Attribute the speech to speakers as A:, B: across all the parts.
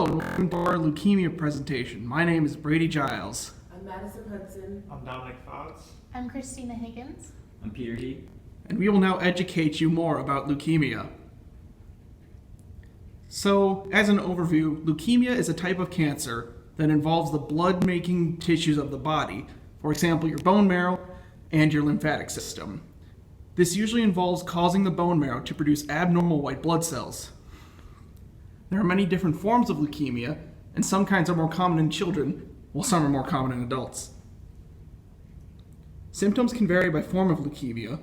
A: Hello, and welcome to our leukemia presentation. My name is Brady Giles.
B: I'm Madison Hudson.
C: I'm Dominic Fox.
D: I'm Christina Higgins.
E: I'm Peter He.
A: And we will now educate you more about leukemia. So, as an overview, leukemia is a type of cancer that involves the blood-making tissues of the body, for example, your bone marrow and your lymphatic system. This usually involves causing the bone marrow to produce abnormal white blood cells. There are many different forms of leukemia, and some kinds are more common in children, while some are more common in adults. Symptoms can vary by form of leukemia,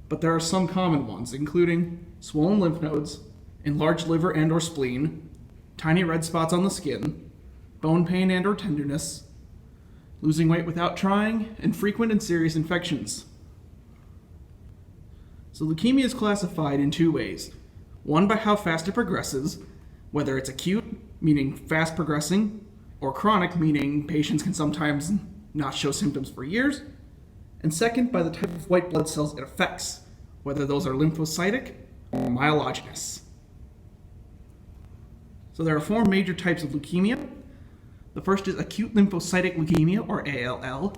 A: but there are some common ones, including swollen lymph nodes, enlarged liver and or spleen, tiny red spots on the skin, bone pain and or tenderness, losing weight without trying, and frequent and serious infections. So leukemia is classified in two ways. One by how fast it progresses, whether it's acute, meaning fast progressing, or chronic, meaning patients can sometimes not show symptoms for years. And second, by the type of white blood cells it affects, whether those are lymphocytic or myelogenic. So there are four major types of leukemia. The first is acute lymphocytic leukemia, or ALL.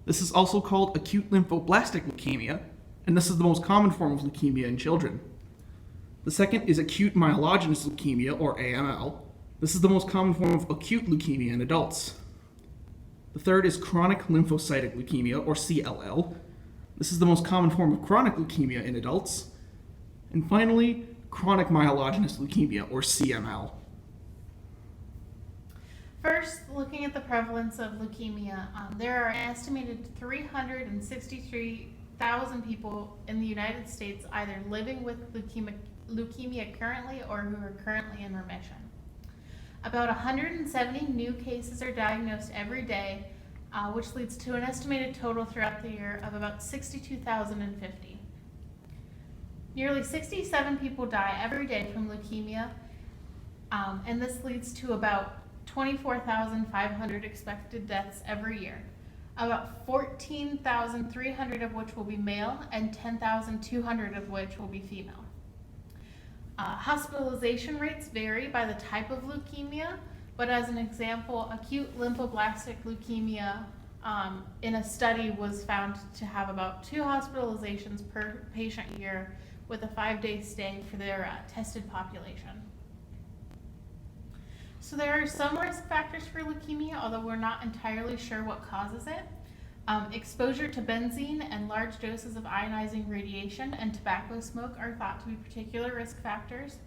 A: This is also called acute lymphoblastic leukemia, and this is the most common form of leukemia in children. The second is acute myelogenous leukemia, or AML. This is the most common form of acute leukemia in adults. The third is chronic lymphocytic leukemia, or CLL. This is the most common form of chronic leukemia in adults. And finally, chronic myelogenous leukemia, or CML.
D: First, looking at the prevalence of leukemia, there are an estimated 363,000 people in the United States either living with leukemia currently or who are currently in remission. About 170 new cases are diagnosed every day, which leads to an estimated total throughout the year of about 62,050. Nearly 67 people die every day from leukemia, and this leads to about 24,500 expected deaths every year. About 14,300 of which will be male and 10,200 of which will be female. Hospitalization rates vary by the type of leukemia, but as an example, acute lymphoblastic leukemia in a study was found to have about 2 hospitalizations per patient year with a 5-day stay for their tested population. So there are some risk factors for leukemia, although we're not entirely sure what causes it. Exposure to benzene and large doses of ionizing radiation and tobacco smoke are thought to be particular risk factors.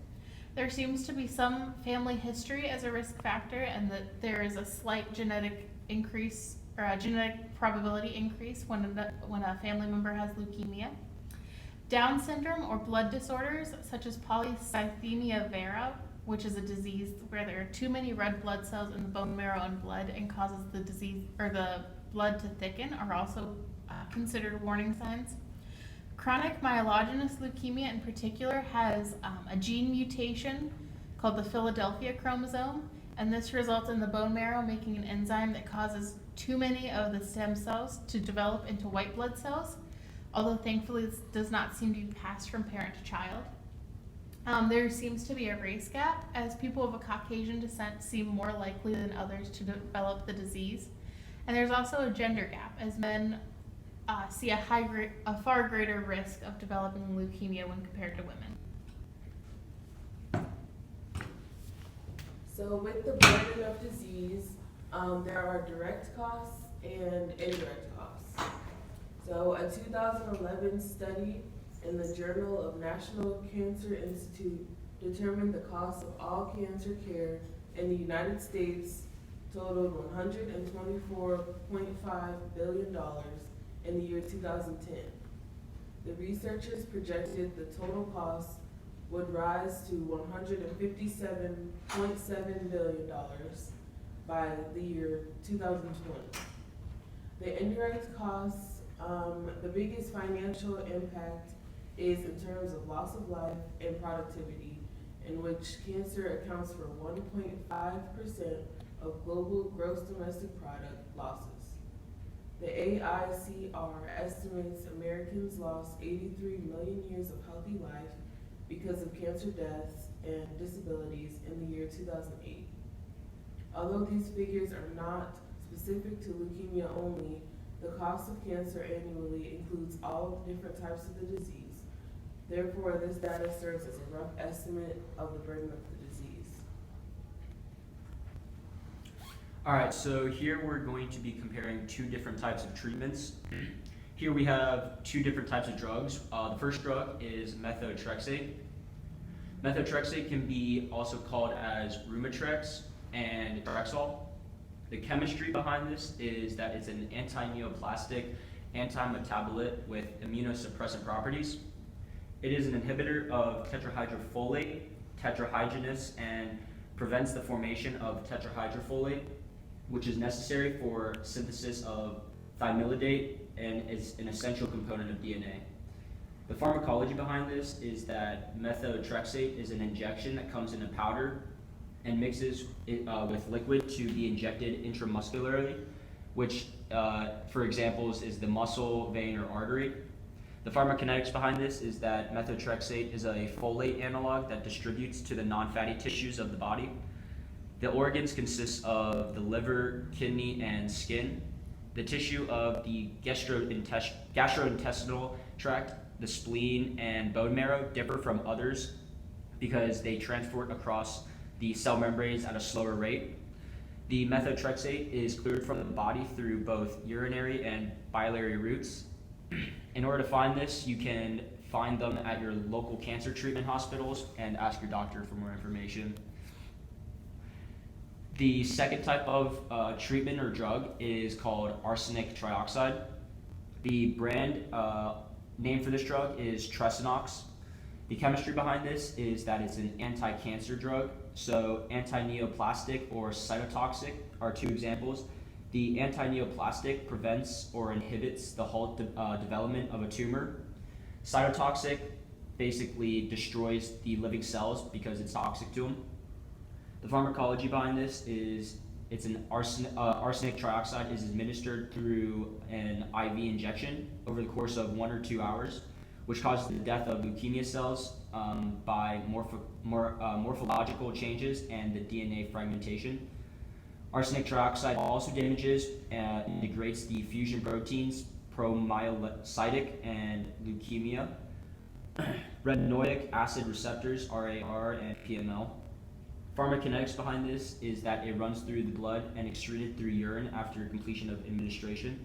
D: There seems to be some family history as a risk factor, and that there is a slight genetic increase or a genetic probability increase when a family member has leukemia. Down syndrome or blood disorders such as polycythemia vera, which is a disease where there are too many red blood cells in the bone marrow and blood and causes the disease or the blood to thicken, are also considered warning signs. Chronic myelogenous leukemia in particular has a gene mutation called the Philadelphia chromosome, and this results in the bone marrow making an enzyme that causes too many of the stem cells to develop into white blood cells, although thankfully this does not seem to be passed from parent to child. There seems to be a race gap, as people of a Caucasian descent seem more likely than others to develop the disease. And there's also a gender gap, as men see a far greater risk of developing leukemia when compared to women.
B: So with the burden of disease, there are direct costs and indirect costs. So a 2011 study in the Journal of National Cancer Institute determined the cost of all cancer care in the United States totaled $124.5 billion in the year 2010. The researchers projected the total cost would rise to $157.7 billion by the year 2020. The indirect costs, the biggest financial impact is in terms of loss of life and productivity, in which cancer accounts for 1.5% of global gross domestic product losses. The AICR estimates Americans lost 83 million years of healthy life because of cancer deaths and disabilities in the year 2008. Although these figures are not specific to leukemia only, the cost of cancer annually includes all different types of the disease. Therefore, this data serves as a rough estimate of the burden of the disease.
C: Alright, so here we're going to be comparing two different types of treatments. Here we have two different types of drugs. The first drug is methotrexate. Methotrexate can be also called as Rumitrex and Drexel. The chemistry behind this is that it's an anti-neoplastic anti-metabolite with immunosuppressant properties. It is an inhibitor of tetrahydrofolate, tetrahydrogenase, and prevents the formation of tetrahydrofolate, which is necessary for synthesis of thymidylate and is an essential component of DNA. The pharmacology behind this is that methotrexate is an injection that comes in a powder and mixes it, with liquid to be injected intramuscularly, which, for examples, is the muscle, vein, or artery. The pharmacokinetics behind this is that methotrexate is a folate analog that distributes to the non-fatty tissues of the body. The organs consist of the liver, kidney, and skin. The tissue of the gastrointestinal tract, the spleen, and bone marrow differ from others because they transport across the cell membranes at a slower rate. The methotrexate is cleared from the body through both urinary and biliary routes. In order to find this, you can find them at your local cancer treatment hospitals and ask your doctor for more information. The second type of treatment or drug is called arsenic trioxide. The brand name for this drug is Tresinox. The chemistry behind this is that it's an anti-cancer drug. So anti-neoplastic or cytotoxic are two examples. The anti-neoplastic prevents or inhibits the development of a tumor. Cytotoxic basically destroys the living cells because it's toxic to them. The pharmacology behind this is it's an arsenic trioxide is administered through an IV injection over the course of 1 or 2 hours, which causes the death of leukemia cells by morphological changes and the DNA fragmentation. Arsenic trioxide also damages and degrades the fusion proteins promyelocytic and leukemia, retinoic acid receptors RAR and PML. Pharmacokinetics behind this is that it runs through the blood and excreted through urine after completion of administration.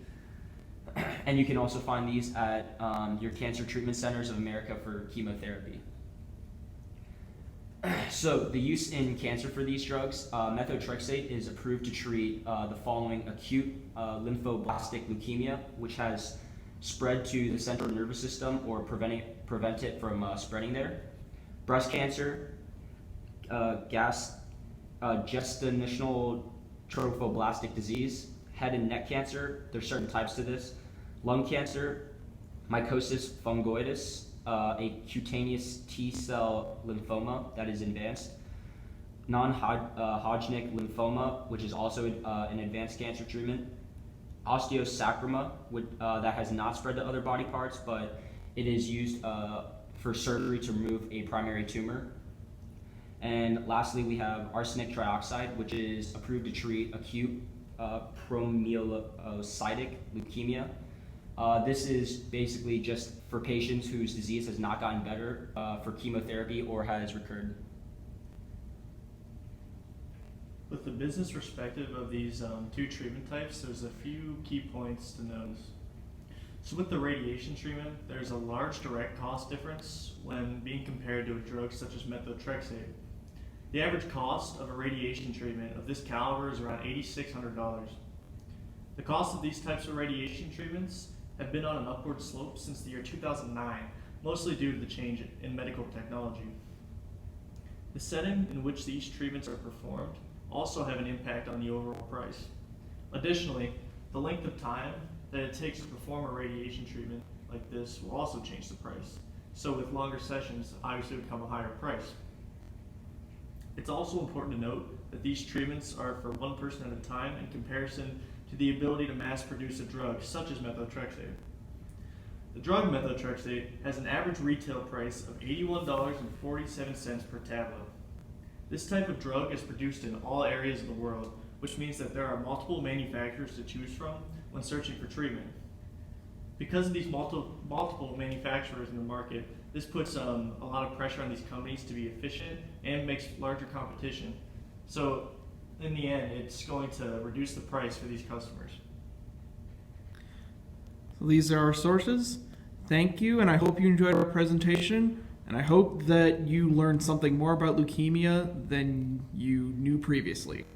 C: And you can also find these at your Cancer Treatment Centers of America for chemotherapy. So the use in cancer for these drugs, methotrexate is approved to treat the following: acute lymphoblastic leukemia, which has spread to the central nervous system or prevent it from spreading there; breast cancer, gestational trophoblastic disease; head and neck cancer, there's certain types to this; lung cancer, mycosis fungoides, a cutaneous T-cell lymphoma that is advanced; non-Hodgkin lymphoma, which is also an advanced cancer treatment; osteosarcoma, that has not spread to other body parts, but it is used for surgery to remove a primary tumor. And lastly, we have arsenic trioxide, which is approved to treat acute promyelocytic leukemia. This is basically just for patients whose disease has not gotten better for chemotherapy or has recurred.
E: With the business perspective of these two treatment types, there's a few key points to note. So with the radiation treatment, there's a large direct cost difference when being compared to a drug such as methotrexate. The average cost of a radiation treatment of this caliber is around $8,600. The cost of these types of radiation treatments have been on an upward slope since the year 2009, mostly due to the change in medical technology. The setting in which these treatments are performed also have an impact on the overall price. Additionally, the length of time that it takes to perform a radiation treatment like this will also change the price. So with longer sessions, obviously it would come a higher price. It's also important to note that these treatments are for one person at a time in comparison to the ability to mass produce a drug such as methotrexate. The drug methotrexate has an average retail price of $81.47 per tablet. This type of drug is produced in all areas of the world, which means that there are multiple manufacturers to choose from when searching for treatment. Because of these multiple manufacturers in the market, this puts a lot of pressure on these companies to be efficient and makes larger competition. So in the end, it's going to reduce the price for these customers.
A: So these are our sources. Thank you, and I hope you enjoyed our presentation, and I hope that you learned something more about leukemia than you knew previously.